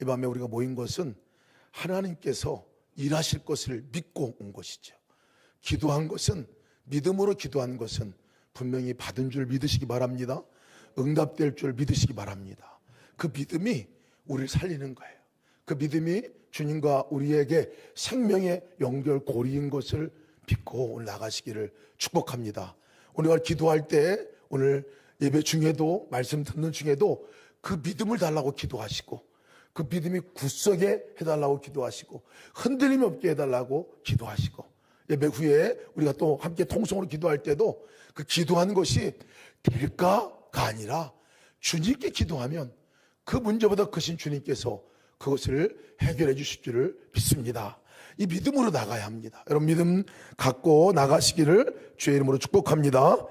이 밤에 우리가 모인 것은 하나님께서 일하실 것을 믿고 온 것이죠. 기도한 것은, 믿음으로 기도한 것은 분명히 받은 줄 믿으시기 바랍니다. 응답될 줄 믿으시기 바랍니다. 그 믿음이 우리를 살리는 거예요. 그 믿음이 주님과 우리에게 생명의 연결고리인 것을 믿고 오늘 나가시기를 축복합니다. 우리가 기도할 때, 오늘 예배 중에도, 말씀 듣는 중에도 그 믿음을 달라고 기도하시고, 그 믿음이 굳세게 해달라고 기도하시고, 흔들림 없게 해달라고 기도하시고, 예배 후에 우리가 또 함께 통성으로 기도할 때도 그 기도하는 것이 될까가 아니라 주님께 기도하면 그 문제보다 크신 주님께서 그것을 해결해 주실 줄을 믿습니다. 이 믿음으로 나가야 합니다. 여러분, 믿음 갖고 나가시기를 주의 이름으로 축복합니다.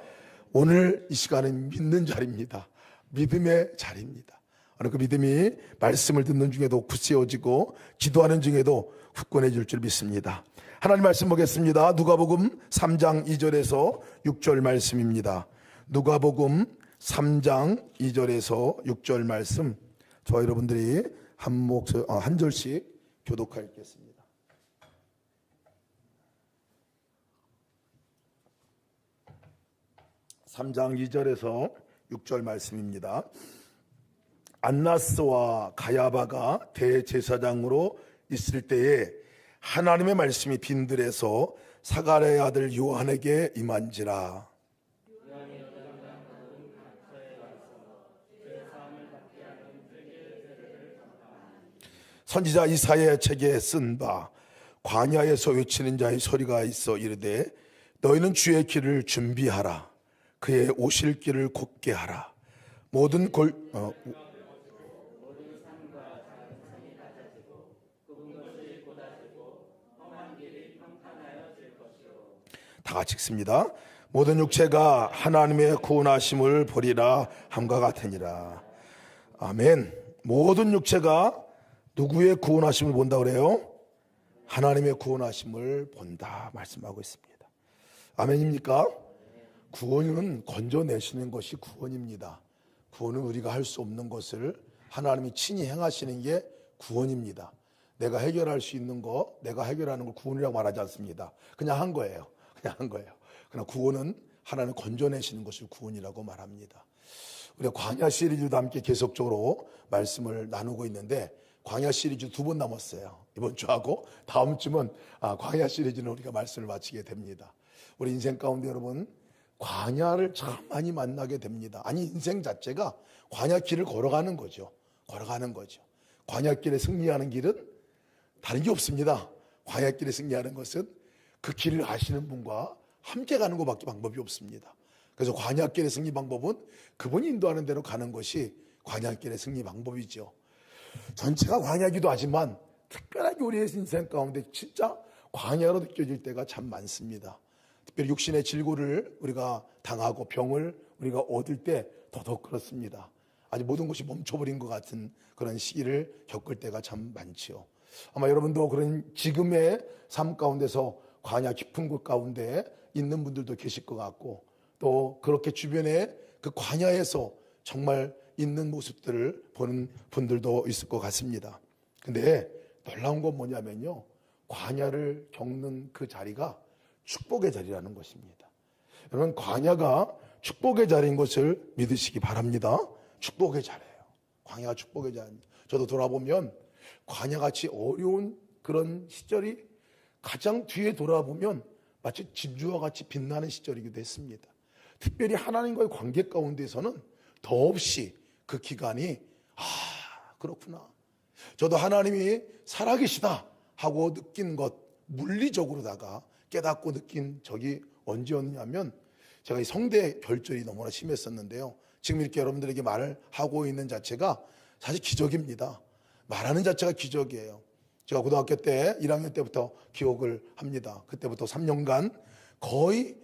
오늘 이 시간은 믿는 자리입니다. 믿음의 자리입니다. 그 믿음이 말씀을 듣는 중에도 굳세어지고 기도하는 중에도 굳건해질 줄 믿습니다. 하나님 말씀 보겠습니다. 누가복음 3장 2절에서 6절 말씀입니다. 누가복음 3장 2절에서 6절 말씀, 저와 여러분들이 한 절씩 교독하여 읽겠습니다. (3장 2절에서 6절) 말씀입니다. 안나스와 가야바가 대제사장으로 있을 때에 하나님의 말씀이 빈들에서 사가랴의 아들 요한에게 임한지라. 선지자 이사야의 책에 쓴 바 광야에서 외치는 자의 소리가 있어 이르되 너희는 주의 길을 준비하라. 그의 오실 길을 곧게 하라. 모든 다 같이 읽습니다. 모든 육체가 하나님의 구원하심을 보리라 함과 같으니라. 아멘. 모든 육체가 누구의 구원하심을 본다 그래요? 하나님의 구원하심을 본다 말씀하고 있습니다. 아멘입니까? 구원은 건져내시는 것이 구원입니다. 구원은 우리가 할 수 없는 것을 하나님이 친히 행하시는 게 구원입니다. 내가 해결할 수 있는 거, 내가 해결하는 걸 구원이라고 말하지 않습니다. 그냥 한 거예요. 그러나 구원은 하나님 건져내시는 것을 구원이라고 말합니다. 우리가 광야 시리즈도 함께 계속적으로 말씀을 나누고 있는데, 광야 시리즈 2번 남았어요. 이번 주하고 다음 주면 광야 시리즈는 우리가 말씀을 마치게 됩니다. 우리 인생 가운데 여러분, 광야를 참 많이 만나게 됩니다. 아니, 인생 자체가 광야길을 걸어가는 거죠. 광야길에 승리하는 길은 다른 게 없습니다. 광야길에 승리하는 것은 그 길을 아시는 분과 함께 가는 것밖에 방법이 없습니다. 그래서 광야길의 승리 방법은 그분이 인도하는 대로 가는 것이 광야길의 승리 방법이죠. 전체가 광야기도 하지만 특별하게 우리의 인생 가운데 진짜 광야로 느껴질 때가 참 많습니다. 특별히 육신의 질고를 우리가 당하고 병을 우리가 얻을 때 더더욱 그렇습니다. 아주 모든 것이 멈춰버린 것 같은 그런 시기를 겪을 때가 참 많죠. 아마 여러분도 그런 지금의 삶 가운데서 광야 깊은 곳 가운데 있는 분들도 계실 것 같고, 또 그렇게 주변에 그 광야에서 정말 있는 모습들을 보는 분들도 있을 것 같습니다. 근데 놀라운 건 뭐냐면요, 광야를 겪는 그 자리가 축복의 자리라는 것입니다. 여러분, 광야가 축복의 자리인 것을 믿으시기 바랍니다. 축복의 자리예요. 광야가 축복의 자리입니다. 저도 돌아보면 광야같이 어려운 그런 시절이 가장 뒤에 돌아보면 마치 진주와 같이 빛나는 시절이기도 했습니다. 특별히 하나님과의 관계 가운데서는 더없이 그 기간이 그렇구나, 저도 하나님이 살아계시다 하고 느낀 것, 물리적으로다가 깨닫고 느낀 적이 언제였냐면, 제가 이 성대 결절이 너무나 심했었는데요, 지금 이렇게 여러분들에게 말을 하고 있는 자체가 사실 기적입니다. 말하는 자체가 기적이에요. 제가 고등학교 때 1학년 때부터 기억을 합니다. 그때부터 3년간 거의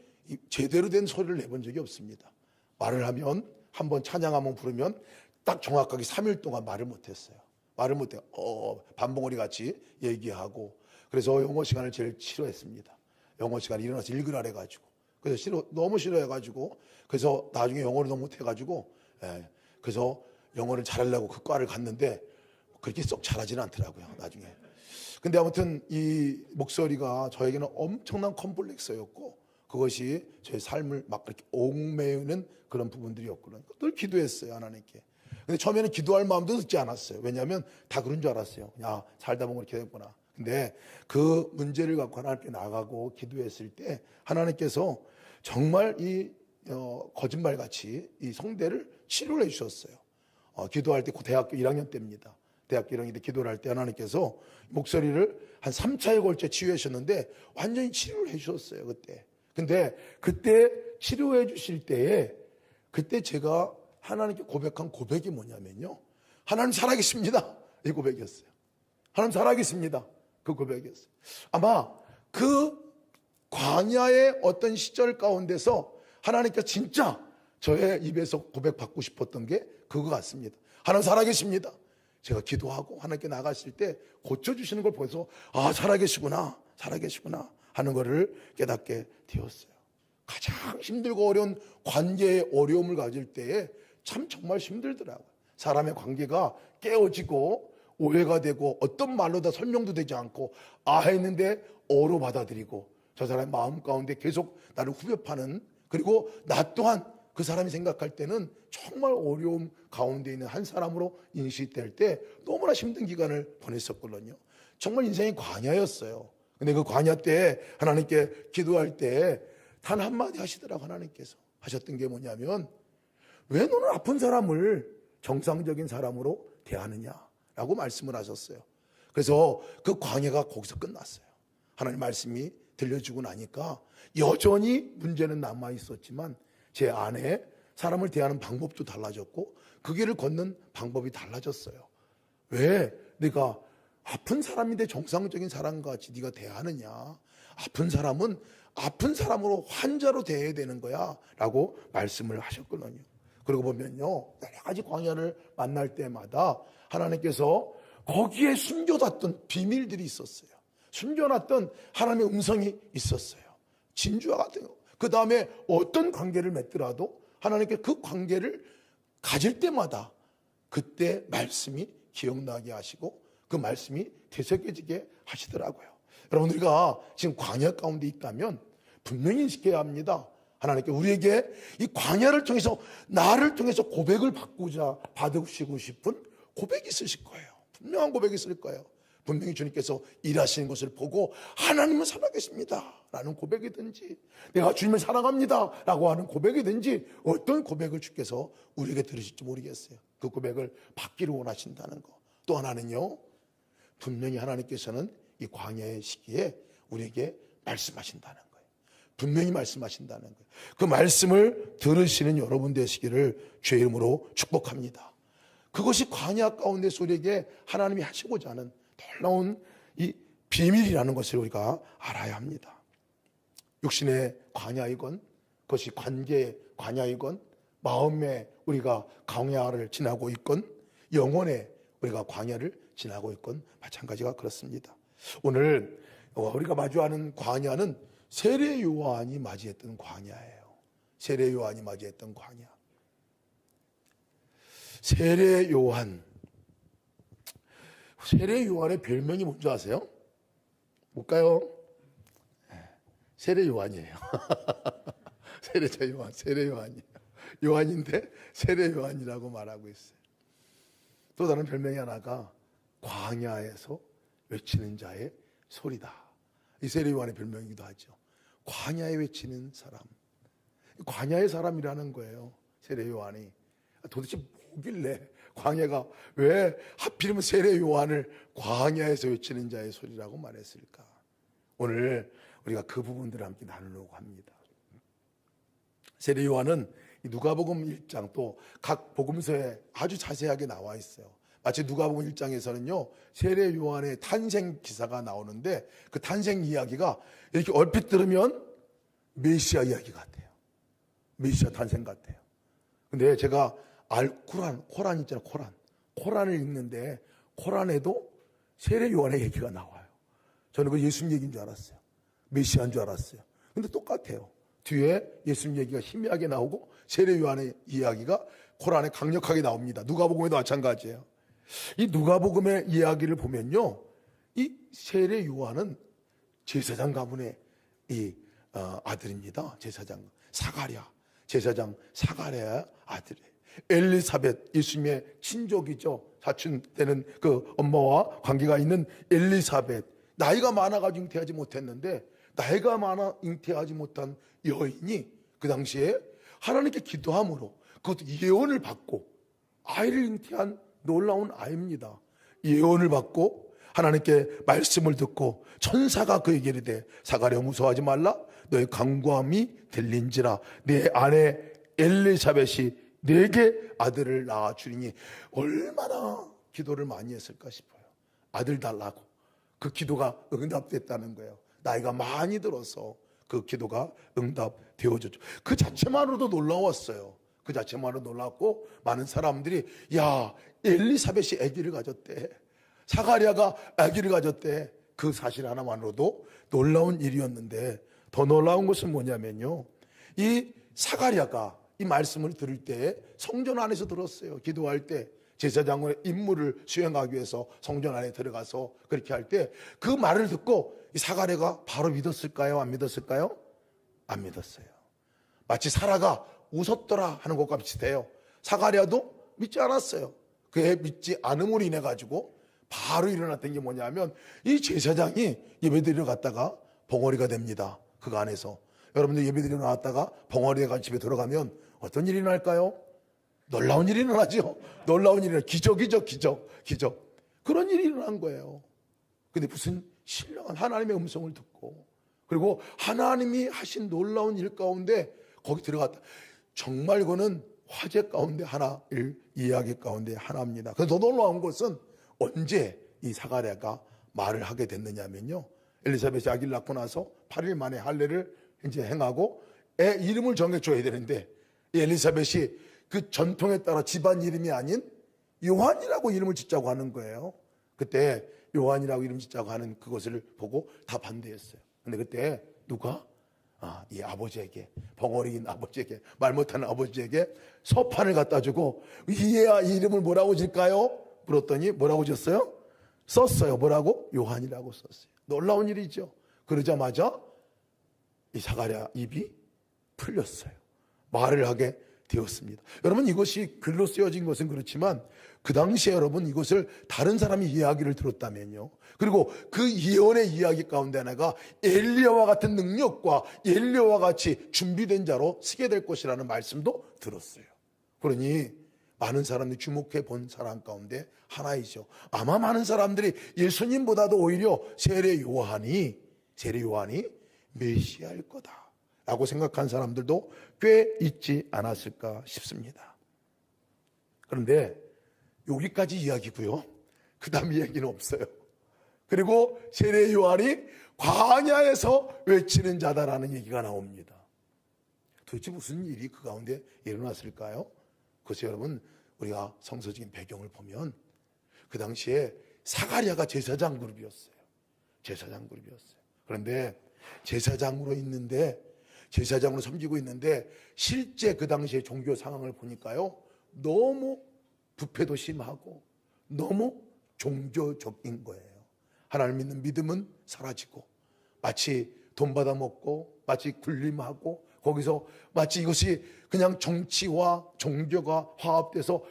제대로 된 소리를 내본 적이 없습니다. 말을 하면, 한번 찬양 한번 부르면 딱 정확하게 3일 동안 말을 못했어요. 반봉어리 같이 얘기하고. 그래서 영어 시간을 제일 싫어했습니다. 영어 시간에 일어나서 읽으라 해가지고, 그래서 너무 싫어해가지고, 그래서 나중에 영어를 너무 못해가지고, 그래서 영어를 잘하려고 그 과를 갔는데 그렇게 썩 잘하지는 않더라고요, 나중에. 근데 아무튼 이 목소리가 저에게는 엄청난 컴플렉스였고, 그것이 제 삶을 막 이렇게 옥매우는 그런 부분들이었거든요. 늘 기도했어요, 하나님께. 근데 처음에는 기도할 마음도 듣지 않았어요. 왜냐하면 다 그런 줄 알았어요. 야, 살다 보면 이렇게 되구나. 근데 그 문제를 갖고 하나님께 나가고 기도했을 때 하나님께서 정말 이 거짓말같이 이 성대를 치료를 해주셨어요. 기도할 때 대학교 1학년 때입니다. 대학교 1학년 때 기도를 할 때 하나님께서 목소리를 한 3차에 걸쳐 치유하셨는데 완전히 치료를 해주셨어요, 그때. 근데 그때 치료해 주실 때에 그때 제가 하나님께 고백한 고백이 뭐냐면요, 하나님 살아계십니다, 이 고백이었어요. 하나님 살아계십니다, 그 고백이었어요. 아마 그 광야의 어떤 시절 가운데서 하나님께 진짜 저의 입에서 고백받고 싶었던 게 그거 같습니다. 하나님 살아계십니다. 제가 기도하고 하나님께 나갔을 때 고쳐주시는 걸 보면서 아, 살아계시구나, 살아계시구나 하는 것을 깨닫게 되었어요. 가장 힘들고 어려운 관계의 어려움을 가질 때에 참 정말 힘들더라고요. 사람의 관계가 깨어지고 오해가 되고 어떤 말로 다 설명도 되지 않고 아 했는데 어로 받아들이고 저 사람의 마음 가운데 계속 나를 후벼파는, 그리고 나 또한 그 사람이 생각할 때는 정말 어려움 가운데 있는 한 사람으로 인식될 때 너무나 힘든 기간을 보냈었거든요. 정말 인생이 광야였어요. 근데 그 광야 때 하나님께 기도할 때 단 한마디 하시더라고. 하나님께서 하셨던 게 뭐냐면, 왜 너는 아픈 사람을 정상적인 사람으로 대하느냐라고 말씀을 하셨어요. 그래서 그 광야가 거기서 끝났어요. 하나님 말씀이 들려주고 나니까 여전히 문제는 남아 있었지만 제 안에 사람을 대하는 방법도 달라졌고 그 길을 걷는 방법이 달라졌어요. 왜 네가 아픈 사람인데 정상적인 사람같이 네가 대하느냐? 아픈 사람은 아픈 사람으로 환자로 대해야 되는 거야 라고 말씀을 하셨거든요. 그러고 보면요, 여러 가지 광야를 만날 때마다 하나님께서 거기에 숨겨놨던 비밀들이 있었어요. 숨겨놨던 하나님의 음성이 있었어요. 진주와 같은 거. 그 다음에 어떤 관계를 맺더라도 하나님께 그 관계를 가질 때마다 그때 말씀이 기억나게 하시고 그 말씀이 되새겨지게 하시더라고요. 여러분, 우리가 지금 광야 가운데 있다면 분명히 인식해야 합니다. 하나님께 우리에게 이 광야를 통해서 나를 통해서 고백을 받으시고 싶은 고백이 있으실 거예요. 분명한 고백이 있을 거예요. 분명히 주님께서 일하시는 것을 보고 하나님은 살아계십니다 라는 고백이든지, 내가 주님을 사랑합니다 라고 하는 고백이든지, 어떤 고백을 주께서 우리에게 들으실지 모르겠어요. 그 고백을 받기를 원하신다는 거. 또 하나는요, 분명히 하나님께서는 이 광야의 시기에 우리에게 말씀하신다는 거예요. 분명히 말씀하신다는 거예요. 그 말씀을 들으시는 여러분 되시기를 주의 이름으로 축복합니다. 그것이 광야 가운데서 우리에게 하나님이 하시고자 하는 놀라운 이 비밀이라는 것을 우리가 알아야 합니다. 육신의 광야이건, 그것이 관계의 광야이건, 마음에 우리가 광야를 지나고 있건, 영혼에 우리가 광야를 지나고 있건 마찬가지가 그렇습니다. 오늘 우리가 마주하는 광야는 세례 요한이 맞이했던 광야예요. 세례 요한이 맞이했던 광야. 세례 요한. 세례 요한의 별명이 뭔지 아세요? 뭘까요? 세례 요한이에요. 세례자 요한, 세례 요한이에요. 요한인데 세례 요한이라고 말하고 있어요. 또 다른 별명이 하나가 광야에서 외치는 자의 소리다. 이 세례 요한의 별명이기도 하죠. 광야에 외치는 사람. 광야의 사람이라는 거예요, 세례 요한이. 도대체 뭐길래 광야가 왜 하필이면 세례 요한을 광야에서 외치는 자의 소리라고 말했을까? 오늘 우리가 그 부분들을 함께 나누려고 합니다. 세례 요한은 누가복음 1장 또 각 복음서에 아주 자세하게 나와 있어요. 마치 누가복음 1장에서는요, 세례 요한의 탄생 기사가 나오는데 그 탄생 이야기가 이렇게 얼핏 들으면 메시아 이야기 같아요. 메시아 탄생 같아요. 근데 제가 코란 있잖아요. 코란을 읽는데 코란에도 세례 요한의 얘기가 나와요. 저는 그 예수님 얘기인 줄 알았어요. 메시아인 줄 알았어요. 근데 똑같아요. 뒤에 예수님 얘기가 희미하게 나오고 세례 요한의 이야기가 코란에 강력하게 나옵니다. 누가복음에도 마찬가지예요. 이 누가복음의 이야기를 보면요, 이 세례 요한은 제사장 가문의 이 아들입니다. 제사장 사가랴, 제사장 사가랴의 아들이에요. 엘리사벳, 예수님의 친족이죠. 사촌 되는 그 엄마와 관계가 있는 엘리사벳, 나이가 많아가지고 잉태하지 못했는데, 나이가 많아 잉태하지 못한 여인이 그 당시에 하나님께 기도함으로 그것도 예언을 받고 아이를 잉태한 놀라운 아이입니다. 예언을 받고 하나님께 말씀을 듣고 천사가 그에게 이르되 사가랴 무서워하지 말라, 너의 간구함이 들린지라 내 아내 엘리사벳이 내게 아들을 낳아주리니. 얼마나 기도를 많이 했을까 싶어요. 아들 달라고. 그 기도가 응답됐다는 거예요. 나이가 많이 들어서 그 기도가 응답되어졌죠. 그 자체만으로도 놀라웠어요. 그 자체만으로 놀랐고, 많은 사람들이 야, 엘리사벳이 아기를 가졌대, 사가랴가 아기를 가졌대. 그 사실 하나만으로도 놀라운 일이었는데, 더 놀라운 것은 뭐냐면요, 이 사가랴가 이 말씀을 들을 때 성전 안에서 들었어요. 기도할 때 제사장의 임무를 수행하기 위해서 성전 안에 들어가서 그렇게 할 때 그 말을 듣고 이 사가랴가 바로 믿었을까요? 안 믿었을까요? 안 믿었어요. 마치 사라가 웃었더라 하는 것과 비슷해요. 사가랴도 믿지 않았어요. 그의 믿지 않음으로 인해 가지고 바로 일어났던 게 뭐냐면, 이 제사장이 예배드리러 갔다가 벙어리가 됩니다. 그 안에서. 여러분들 예배드리러 나왔다가 벙어리가 집에 들어가면 어떤 일이 날까요? 놀라운 일이 일어나죠. 놀라운 일이 일어나. 기적이죠. 기적. 그런 일이 일어난 거예요. 근데 무슨 신령한 하나님의 음성을 듣고, 그리고 하나님이 하신 놀라운 일 가운데 거기 들어갔다. 정말 그거는 화제 가운데 하나, 이야기 가운데 하나입니다. 그래서 더 놀라운 것은 언제 이 사가랴가 말을 하게 됐느냐면요, 엘리사벳이 아기를 낳고 나서 8일 만에 할례를 이제 행하고 애 이름을 정해줘야 되는데, 이 엘리사벳이 그 전통에 따라 집안 이름이 아닌 요한이라고 이름을 짓자고 하는 거예요. 그때 요한이라고 이름 짓자고 하는 그것을 보고 다 반대했어요. 근데 그때 누가? 이 아버지에게, 벙어리인 아버지에게, 말 못하는 아버지에게 서판을 갖다 주고, 이 이름을 뭐라고 질까요? 물었더니 뭐라고 줬어요? 썼어요. 뭐라고? 요한이라고 썼어요. 놀라운 일이죠. 그러자마자 이 사가랴 입이 풀렸어요. 말을 하게 되었습니다. 여러분, 이것이 글로 쓰여진 것은 그렇지만 그 당시에 여러분 이것을 다른 사람이 이야기를 들었다면요, 그리고 그 예언의 이야기 가운데 하나가 엘리야와 같은 능력과 엘리야와 같이 준비된 자로 쓰게 될 것이라는 말씀도 들었어요. 그러니 많은 사람들이 주목해 본 사람 가운데 하나이죠. 아마 많은 사람들이 예수님보다도 오히려 세례 요한이 메시아일 거다 라고 생각한 사람들도 꽤 있지 않았을까 싶습니다. 그런데 여기까지 이야기고요, 그 다음 이야기는 없어요. 그리고 세례 요한이 광야에서 외치는 자다라는 얘기가 나옵니다. 도대체 무슨 일이 그 가운데 일어났을까요? 그것이 여러분, 우리가 성서적인 배경을 보면 그 당시에 사가랴가 제사장 그룹이었어요. 그런데 제사장으로 섬기고 있는데 실제 그 당시의 종교 상황을 보니까요, 너무 부패도 심하고 너무 종교적인 거예요. 하나님 믿는 믿음은 사라지고, 마치 돈 받아먹고, 마치 군림하고, 거기서 마치 이것이 그냥 정치와 종교가 화합돼서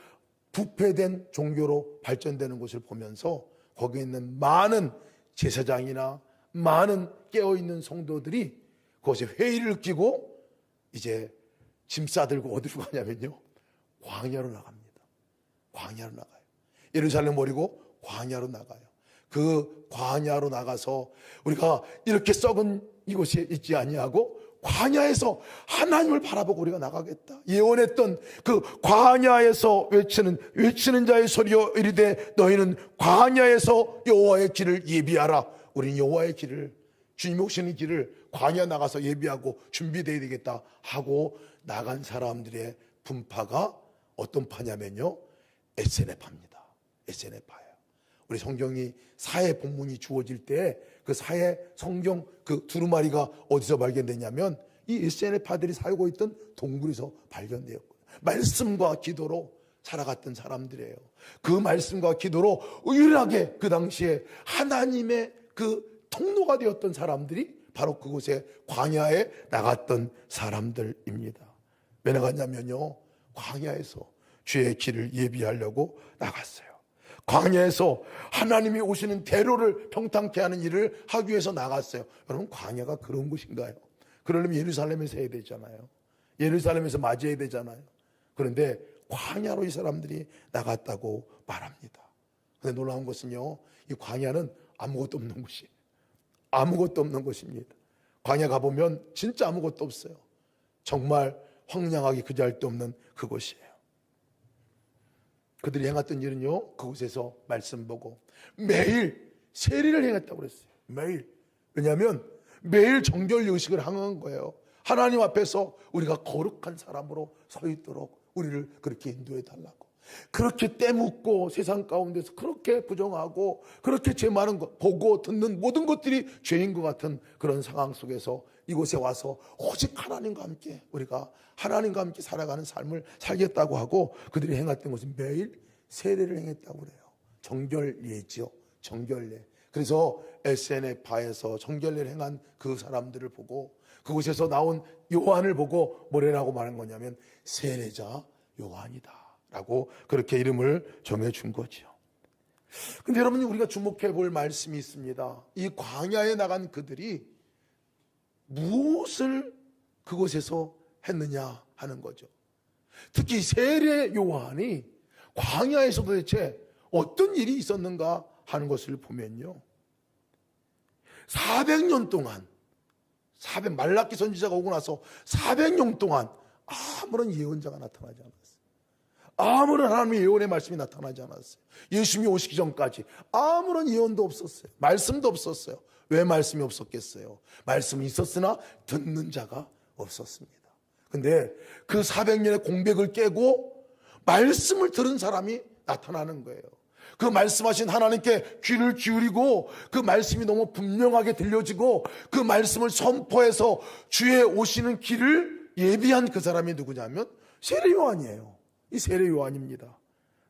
부패된 종교로 발전되는 것을 보면서 거기에 있는 많은 제사장이나 많은 깨어있는 성도들이 그것에 회의를 느끼고 이제 짐 싸들고 어디로 가냐면요, 광야로 나갑니다. 광야로 나가요. 예루살렘 버리고 광야로 나가요. 그 광야로 나가서 우리가 이렇게 썩은 이곳에 있지 아니하고 광야에서 하나님을 바라보고 우리가 나가겠다. 예언했던 그 광야에서 외치는 자의 소리여 이르되 너희는 광야에서 여호와의 길을 예비하라. 우리는 여호와의 길을, 주님 오시는 길을 광야 나가서 예비하고 준비되어야 되겠다 하고 나간 사람들의 분파가 어떤 파냐면요, SNF파입니다. SNF파예요. 우리 성경이 사회 본문이 주어질 때 그 사회 성경 그 두루마리가 어디서 발견됐냐면 이 SNF파들이 살고 있던 동굴에서 발견되었거든요. 말씀과 기도로 살아갔던 사람들이에요. 그 말씀과 기도로 유일하게 그 당시에 하나님의 그 통로가 되었던 사람들이 바로 그곳에 광야에 나갔던 사람들입니다. 왜 나갔냐면요, 광야에서 주의 길을 예비하려고 나갔어요. 광야에서 하나님이 오시는 대로를 평탄케 하는 일을 하기 위해서 나갔어요. 여러분, 광야가 그런 곳인가요? 그러려면 예루살렘에서 해야 되잖아요. 예루살렘에서 맞이해야 되잖아요. 그런데 광야로 이 사람들이 나갔다고 말합니다. 그런데 놀라운 것은요, 이 광야는 아무것도 없는 곳이에요. 아무것도 없는 곳입니다. 광야 가보면 진짜 아무것도 없어요. 정말 황량하게 그지할데 없는 그곳이에요. 그들이 행했던 일은요, 그곳에서 말씀 보고 매일 세례를 행했다고 그랬어요. 매일. 왜냐하면 매일 정결 의식을 행한 거예요. 하나님 앞에서 우리가 거룩한 사람으로 서 있도록 우리를 그렇게 인도해 달라고. 그렇게 떼묻고 세상 가운데서 그렇게 부정하고 그렇게 죄 많은 것 보고 듣는 모든 것들이 죄인 것 같은 그런 상황 속에서 이곳에 와서 오직 하나님과 함께 우리가 하나님과 함께 살아가는 삶을 살겠다고 하고 그들이 행했던 것은 매일 세례를 행했다고 그래요. 정결례지요. 정결례. 그래서 SNF 바에서 정결례를 행한 그 사람들을 보고 그곳에서 나온 요한을 보고 뭐라고 말한 거냐면 세례자 요한이다 라고 그렇게 이름을 정해준 거죠. 근데 여러분, 우리가 주목해 볼 말씀이 있습니다. 이 광야에 나간 그들이 무엇을 그곳에서 했느냐 하는 거죠. 특히 세례 요한이 광야에서 도대체 어떤 일이 있었는가 하는 것을 보면요, 400년 동안 말라기 선지자가 오고 나서 400년 동안 아무런 예언자가 나타나지 않았어요. 아무런 하나님의 예언의 말씀이 나타나지 않았어요. 예수님이 오시기 전까지 아무런 예언도 없었어요. 말씀도 없었어요. 왜 말씀이 없었겠어요? 말씀이 있었으나 듣는 자가 없었습니다. 근데 그 400년의 공백을 깨고 말씀을 들은 사람이 나타나는 거예요. 그 말씀하신 하나님께 귀를 기울이고 그 말씀이 너무 분명하게 들려지고 그 말씀을 선포해서 주의 오시는 길을 예비한 그 사람이 누구냐면 세례 요한이에요. 이 세례 요한입니다.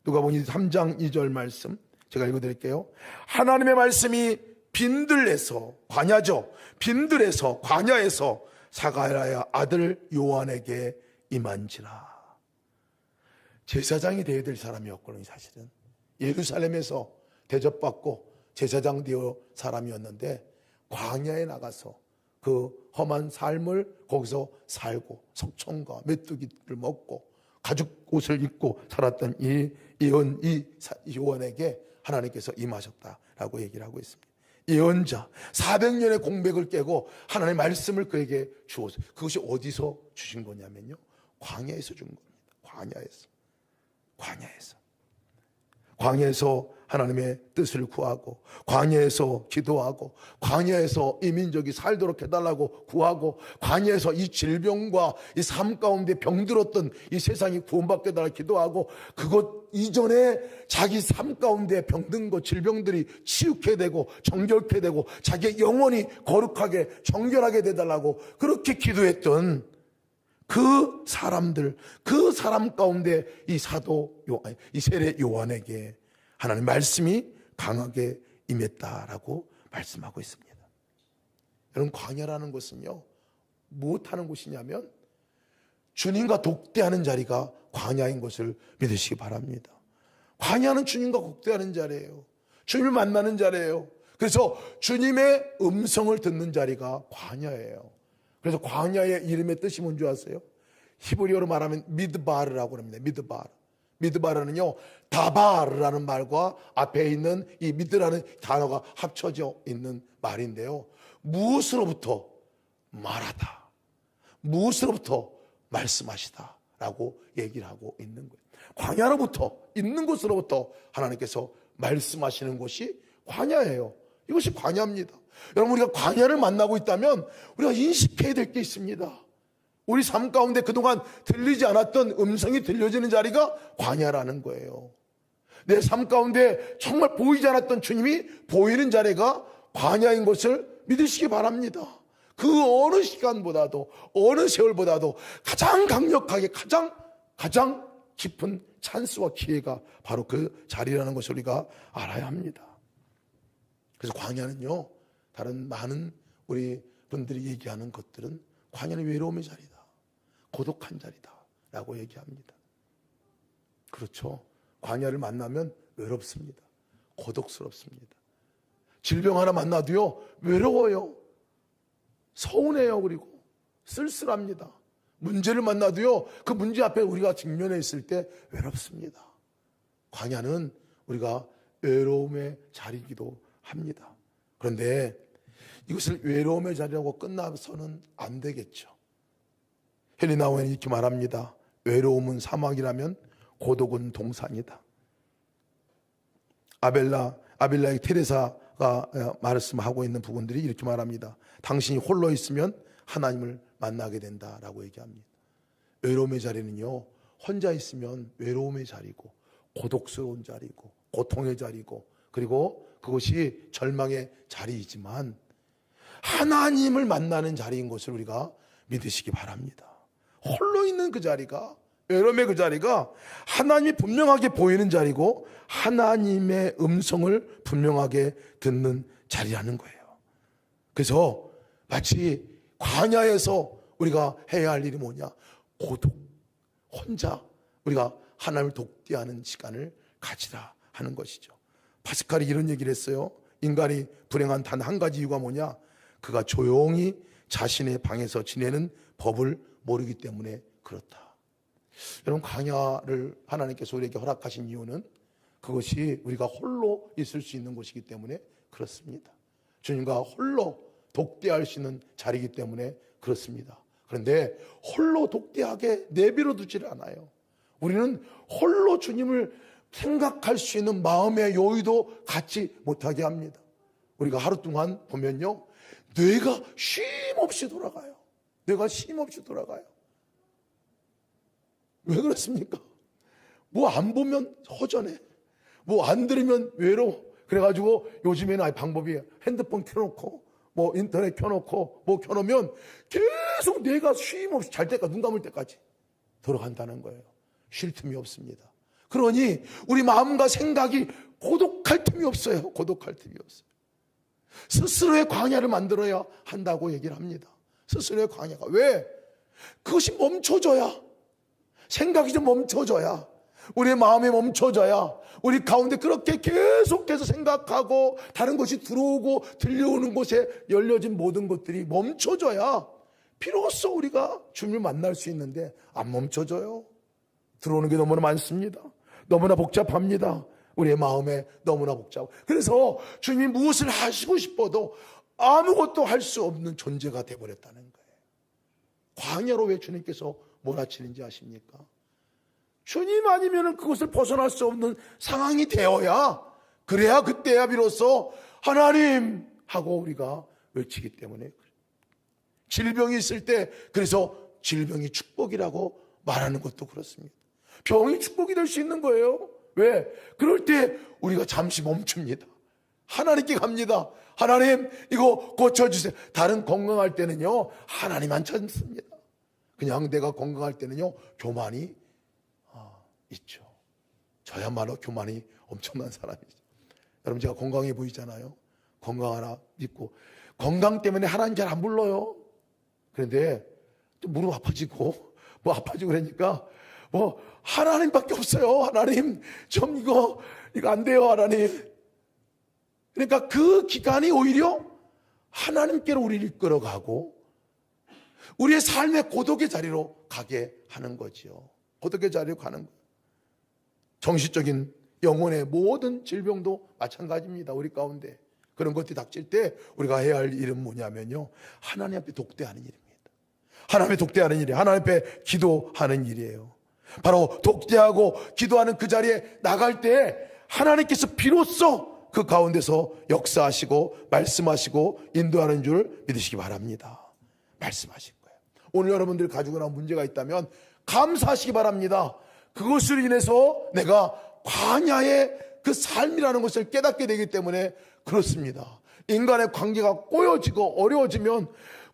누가복음 3장 2절 말씀 제가 읽어드릴게요. 하나님의 말씀이 빈들에서, 광야죠, 빈들에서 광야에서 사가랴의 아들 요한에게 임한지라. 제사장이 되어야 될 사람이었거든요. 사실은 예루살렘에서 대접받고 제사장 되어 사람이었는데 광야에 나가서 그 험한 삶을 거기서 살고 석청과 메뚜기를 먹고 가죽 옷을 입고 살았던 이 요한에게 하나님께서 임하셨다라고 얘기를 하고 있습니다. 예언자, 400년의 공백을 깨고 하나님의 말씀을 그에게 주었어요. 그것이 어디서 주신 거냐면요, 광야에서 준 겁니다. 광야에서 하나님의 뜻을 구하고, 광야에서 기도하고, 광야에서 이 민족이 살도록 해달라고 구하고, 광야에서 이 질병과 이 삶 가운데 병들었던 이 세상이 구원받게 해달라고 기도하고, 그것 이전에 자기 삶 가운데 병든 것, 질병들이 치유케 되고 정결케 되고 자기의 영혼이 거룩하게 정결하게 되달라고 그렇게 기도했던 그 사람들, 그 사람 가운데 이 사도 요한, 이 세례 요한에게 하나님 말씀이 강하게 임했다라고 말씀하고 있습니다. 여러분, 광야라는 것은요, 무엇하는 곳이냐면 주님과 독대하는 자리가 광야인 것을 믿으시기 바랍니다. 광야는 주님과 독대하는 자리예요. 주님을 만나는 자리예요. 그래서 주님의 음성을 듣는 자리가 광야예요. 그래서 광야의 이름의 뜻이 뭔지 아세요? 히브리어로 말하면 미드바르라고 합니다. 미드바르는요, 다바르라는 말과 앞에 있는 이 미드라는 단어가 합쳐져 있는 말인데요, 무엇으로부터 말하다, 무엇으로부터 말씀하시다 라고 얘기를 하고 있는 거예요. 광야로부터, 있는 곳으로부터 하나님께서 말씀하시는 곳이 광야예요. 이것이 광야입니다. 여러분, 우리가 광야를 만나고 있다면 우리가 인식해야 될 게 있습니다. 우리 삶 가운데 그동안 들리지 않았던 음성이 들려지는 자리가 광야라는 거예요. 내 삶 가운데 정말 보이지 않았던 주님이 보이는 자리가 광야인 것을 믿으시기 바랍니다. 그 어느 시간보다도, 어느 세월보다도 가장 강력하게, 가장 깊은 찬스와 기회가 바로 그 자리라는 것을 우리가 알아야 합니다. 그래서 광야는요, 다른 많은 우리 분들이 얘기하는 것들은 광야는 외로움의 자리다, 고독한 자리다 라고 얘기합니다. 그렇죠. 광야를 만나면 외롭습니다. 고독스럽습니다. 질병 하나 만나도요, 외로워요. 서운해요. 그리고 쓸쓸합니다. 문제를 만나도요, 그 문제 앞에 우리가 직면해 있을 때 외롭습니다. 광야는 우리가 외로움의 자리이기도 합니다. 그런데 이것을 외로움의 자리라고 끝나서는 안 되겠죠. 헬리나 오웬이 이렇게 말합니다. 외로움은 사막이라면 고독은 동산이다. 아벨라의 테레사가 말씀하고 있는 부분들이 이렇게 말합니다. 당신이 홀로 있으면 하나님을 만나게 된다라고 얘기합니다. 외로움의 자리는요, 혼자 있으면 외로움의 자리고, 고독스러운 자리고, 고통의 자리고, 그리고 그것이 절망의 자리이지만 하나님을 만나는 자리인 것을 우리가 믿으시기 바랍니다. 홀로 있는 그 자리가, 외로움의 그 자리가 하나님이 분명하게 보이는 자리고, 하나님의 음성을 분명하게 듣는 자리라는 거예요. 그래서 마치 광야에서 우리가 해야 할 일이 뭐냐? 고독, 혼자 우리가 하나님을 독대하는 시간을 가지라 하는 것이죠. 파스칼이 이런 얘기를 했어요. 인간이 불행한 단 한 가지 이유가 뭐냐? 그가 조용히 자신의 방에서 지내는 법을 모르기 때문에 그렇다. 여러분, 광야를 하나님께서 우리에게 허락하신 이유는 그것이 우리가 홀로 있을 수 있는 곳이기 때문에 그렇습니다. 주님과 홀로 독대할 수 있는 자리이기 때문에 그렇습니다. 그런데 홀로 독대하게 내버려 두지를 않아요. 우리는 홀로 주님을 생각할 수 있는 마음의 여유도 갖지 못하게 합니다. 우리가 하루 동안 보면요, 뇌가 쉼없이 돌아가요. 뇌가 쉼없이 돌아가요. 왜 그렇습니까? 뭐 안 보면 허전해. 뭐 안 들으면 외로워. 그래가지고 요즘에는 방법이 핸드폰 켜놓고 뭐 인터넷 켜놓고 뭐 켜놓으면 계속 뇌가 쉼없이 잘 때까지, 눈 감을 때까지 돌아간다는 거예요. 쉴 틈이 없습니다. 그러니 우리 마음과 생각이 고독할 틈이 없어요. 고독할 틈이 없어요. 스스로의 광야를 만들어야 한다고 얘기를 합니다. 스스로의 광야가. 왜? 그것이 멈춰져야, 생각이 좀 멈춰져야, 우리의 마음이 멈춰져야, 우리 가운데 그렇게 계속해서 생각하고 다른 것이 들어오고 들려오는 곳에 열려진 모든 것들이 멈춰져야 비로소 우리가 주님을 만날 수 있는데 안 멈춰져요. 들어오는 게 너무나 많습니다. 너무나 복잡합니다. 우리의 마음에 너무나 복잡하고, 그래서 주님이 무엇을 하시고 싶어도 아무것도 할 수 없는 존재가 되어버렸다는 거예요. 광야로 왜 주님께서 몰아치는지 아십니까? 주님 아니면 그것을 벗어날 수 없는 상황이 되어야, 그래야 그때야 비로소 하나님 하고 우리가 외치기 때문에. 질병이 있을 때, 그래서 질병이 축복이라고 말하는 것도 그렇습니다. 병이 축복이 될 수 있는 거예요. 왜? 그럴 때 우리가 잠시 멈춥니다. 하나님께 갑니다. 하나님, 이거 고쳐주세요. 다른 건강할 때는요, 하나님 안 찾습니다. 그냥 내가 건강할 때는요, 교만이 있죠. 저야말로 교만이 엄청난 사람이죠. 여러분, 제가 건강해 보이잖아요. 건강하나 믿고, 건강 때문에 하나님 잘 안 불러요. 그런데 또 무릎 아파지고 뭐 아파지고 그러니까 뭐 하나님밖에 없어요. 하나님 좀 이거 안 돼요, 하나님. 그러니까 그 기간이 오히려 하나님께로 우리를 이끌어가고 우리의 삶의 고독의 자리로 가게 하는 거지요. 고독의 자리로 가는 거예요. 정신적인 영혼의 모든 질병도 마찬가지입니다. 우리 가운데 그런 것들이 닥칠 때 우리가 해야 할 일은 뭐냐면요, 하나님 앞에 독대하는 일입니다. 하나님 앞에 독대하는 일이에요. 하나님 앞에 기도하는 일이에요. 바로 독대하고 기도하는 그 자리에 나갈 때 하나님께서 비로소 그 가운데서 역사하시고 말씀하시고 인도하는 줄 믿으시기 바랍니다. 말씀하실 거예요. 오늘 여러분들 가지고 나온 문제가 있다면 감사하시기 바랍니다. 그것을 인해서 내가 광야의 그 삶이라는 것을 깨닫게 되기 때문에 그렇습니다. 인간의 관계가 꼬여지고 어려워지면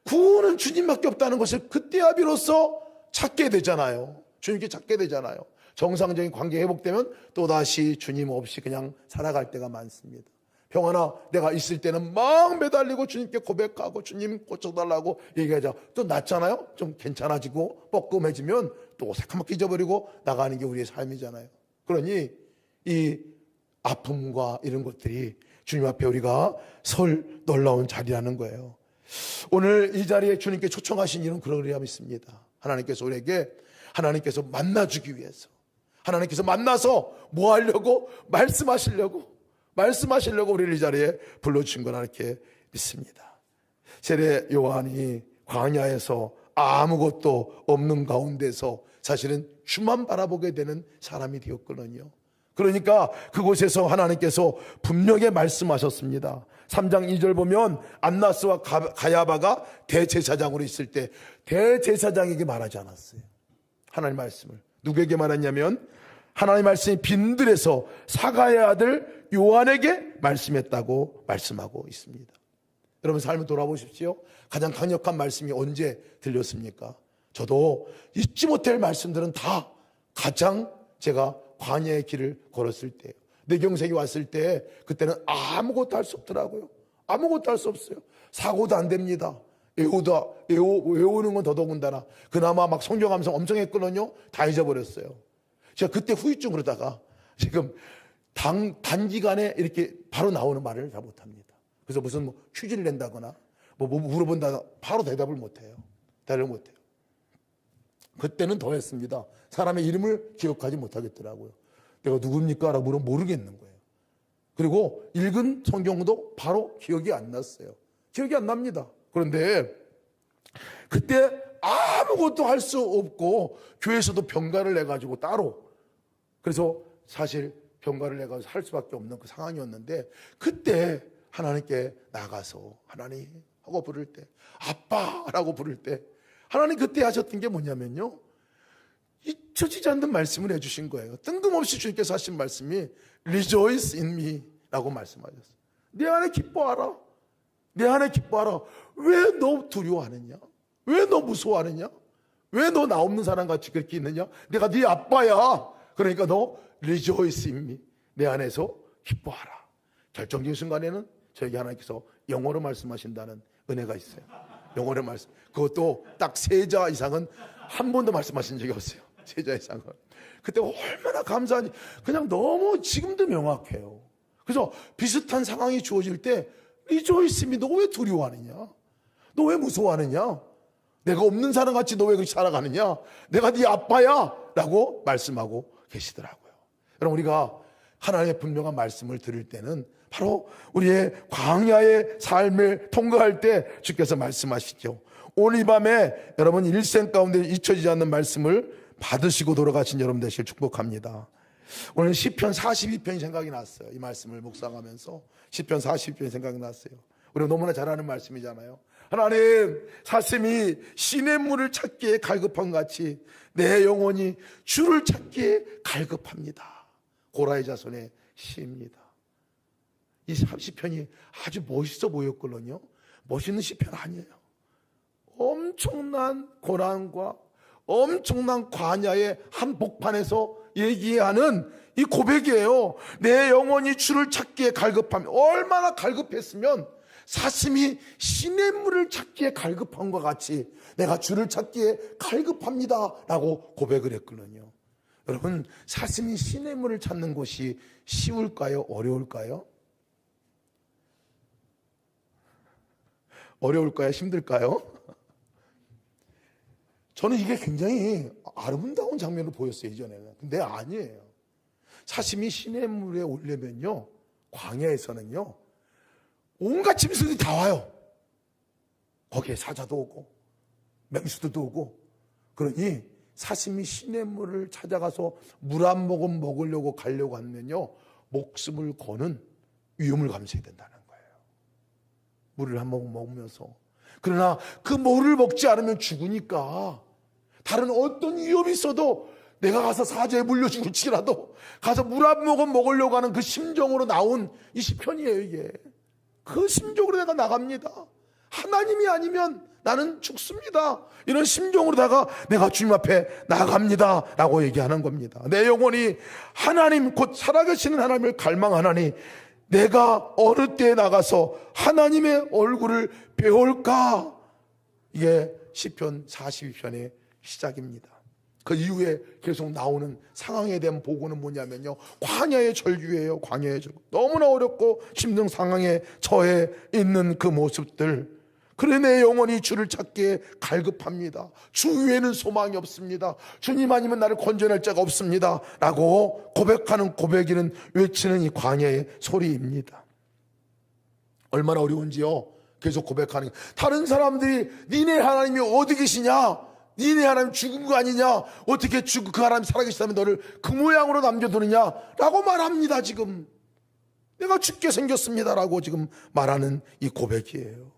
구원은 주님밖에 없다는 것을 그때야 비로소 찾게 되잖아요. 주님께 찾게 되잖아요. 정상적인 관계 회복되면 또다시 주님 없이 그냥 살아갈 때가 많습니다. 평안아, 내가 있을 때는 막 매달리고 주님께 고백하고 주님 고쳐달라고 얘기하자. 또 낫잖아요. 좀 괜찮아지고 뻐끔해지면 또 새카맣게 잊어버리고 나가는 게 우리의 삶이잖아요. 그러니 이 아픔과 이런 것들이 주님 앞에 우리가 설 놀라운 자리라는 거예요. 오늘 이 자리에 주님께 초청하신 이유는 그러리라 믿습니다. 하나님께서 우리에게 하나님께서 만나주기 위해서, 하나님께서 만나서 뭐 하려고? 말씀하시려고 우리를 이 자리에 불러주신 거라 이렇게 믿습니다. 세례 요한이 광야에서 아무것도 없는 가운데서 사실은 주만 바라보게 되는 사람이 되었거든요. 그러니까 그곳에서 하나님께서 분명히 말씀하셨습니다. 3장 2절 보면 안나스와 가야바가 대제사장으로 있을 때 대제사장에게 말하지 않았어요. 하나님 말씀을 누구에게 말했냐면 하나님 말씀이 빈들에서 사가의 아들 요한에게 말씀했다고 말씀하고 있습니다. 여러분 삶을 돌아보십시오. 가장 강력한 말씀이 언제 들렸습니까? 저도 잊지 못할 말씀들은 다 가장 제가 광야의 길을 걸었을 때예요. 뇌경색이 왔을 때 그때는 아무것도 할 수 없더라고요. 아무것도 할 수 없어요. 사고도 안 됩니다. 외우는 건 더더군다나. 그나마 막 성경 감상 엄청 했거든요. 다 잊어버렸어요. 제가 그때 후유증 그러다가 지금 단기간에 이렇게 바로 나오는 말을 잘 못합니다. 그래서 무슨 뭐 퀴즈를 낸다거나 뭐 물어본다 바로 대답을 못해요. 그때는 더 했습니다. 사람의 이름을 기억하지 못하겠더라고요. 내가 누굽니까? 라고 물으면 모르겠는 거예요. 그리고 읽은 성경도 바로 기억이 안 났어요. 기억이 안 납니다. 그런데 그때 아무것도 할 수 없고 교회에서도 병가를 내가지고 따로, 그래서 사실 병가를 내가지고 할 수밖에 없는 그 상황이었는데 그때 하나님께 나가서 하나님 하고 부를 때, 아빠라고 부를 때 하나님 그때 하셨던 게 뭐냐면요, 잊혀지지 않는 말씀을 해주신 거예요. 뜬금없이 주님께서 하신 말씀이 Rejoice in me 라고 말씀하셨어요. 내 안에 기뻐하라. 내 안에 기뻐하라. 왜 너 두려워하느냐? 왜 너 무서워하느냐? 왜 너 나 없는 사람같이 그렇게 있느냐? 내가 네 아빠야. 그러니까 너 Rejoice in me. 내 안에서 기뻐하라. 결정적인 순간에는 저에게 하나님께서 영어로 말씀하신다는 은혜가 있어요. 영어로 말씀. 그것도 딱 3자 이상은 한 번도 말씀하신 적이 없어요. 3자 이상은. 그때 얼마나 감사하니. 그냥 너무 지금도 명확해요. 그래서 비슷한 상황이 주어질 때 Rejoice in me. 너 왜 두려워하느냐? 너 왜 무서워하느냐? 내가 없는 사람 같이 너 왜 그렇게 살아가느냐? 내가 네 아빠야 라고 말씀하고 계시더라고요. 여러분, 우리가 하나님의 분명한 말씀을 들을 때는 바로 우리의 광야의 삶을 통과할 때 주께서 말씀하시죠. 오늘 이 밤에 여러분 일생 가운데 잊혀지지 않는 말씀을 받으시고 돌아가신 여러분 되시길 축복합니다. 오늘 시편 42편이 생각이 났어요. 이 말씀을 묵상하면서 시편 42편이 생각이 났어요. 우리가 너무나 잘 아는 말씀이잖아요. 하나님, 사슴이 시냇물을 찾기에 갈급한 같이 내 영혼이 주를 찾기에 갈급합니다. 고라의 자손의 시입니다. 이 시편이 아주 멋있어 보였거든요. 멋있는 시편 아니에요. 엄청난 고난과 엄청난 광야의 한복판에서 얘기하는 이 고백이에요. 내 영혼이 주를 찾기에 갈급하며, 얼마나 갈급했으면 사슴이 시냇물을 찾기에 갈급한 것 같이 내가 주를 찾기에 갈급합니다 라고 고백을 했거든요. 여러분, 사슴이 시냇물을 찾는 것이 쉬울까요? 어려울까요? 어려울까요? 힘들까요? 저는 이게 굉장히 아름다운 장면으로 보였어요, 이전에는. 근데 아니에요. 사슴이 시냇물에 오려면요, 광야에서는요, 온갖 짐승들이 다 와요. 거기에 사자도 오고 맹수들도 오고. 그러니 사슴이 시냇물을 찾아가서 물 한 모금 먹으려고 가려고 하면요, 목숨을 거는 위험을 감수해야 된다는 거예요. 물을 한 모금 먹으면서. 그러나 그 물을 먹지 않으면 죽으니까 다른 어떤 위험이 있어도 내가 가서 사자에 물려 죽을지라도 가서 물 한 모금 먹으려고 하는 그 심정으로 나온 이 시편이에요. 이게 그 심정으로 내가 나갑니다. 하나님이 아니면 나는 죽습니다. 이런 심정으로다가 내가 주님 앞에 나갑니다 라고 얘기하는 겁니다. 내 영혼이 하나님, 곧 살아계시는 하나님을 갈망하나니 내가 어느 때에 나가서 하나님의 얼굴을 배울까? 이게 시편 42편의 시작입니다. 그 이후에 계속 나오는 상황에 대한 보고는 뭐냐면요, 광야의 절규예요. 광야의 절규. 너무나 어렵고 힘든 상황에 처해 있는 그 모습들. 그래 내 영혼이 주를 찾기에 갈급합니다. 주 외에는 소망이 없습니다. 주님 아니면 나를 건져낼 자가 없습니다 라고 고백하는, 고백이는, 외치는 이 광야의 소리입니다. 얼마나 어려운지요. 계속 고백하는. 다른 사람들이 니네 하나님이 어디 계시냐, 니네 하나님 죽은 거 아니냐, 어떻게 그 하나님 살아계시다면 너를 그 모양으로 남겨두느냐 라고 말합니다. 지금 내가 죽게 생겼습니다 라고 지금 말하는 이 고백이에요.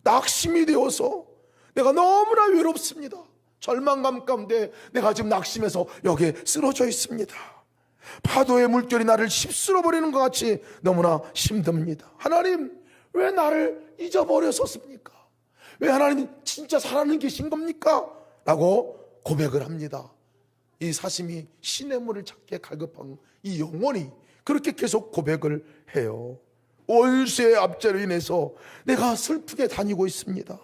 낙심이 되어서 내가 너무나 외롭습니다. 절망감 가운데 내가 지금 낙심해서 여기에 쓰러져 있습니다. 파도의 물결이 나를 휩쓸어 버리는 것 같이 너무나 힘듭니다. 하나님, 왜 나를 잊어버렸었습니까? 왜 하나님 진짜 살아는 계신 겁니까? 라고 고백을 합니다. 이 사심이 시냇물을 찾기에 갈급한 이 영혼이 그렇게 계속 고백을 해요. 원수의 압제로 인해서 내가 슬프게 다니고 있습니다.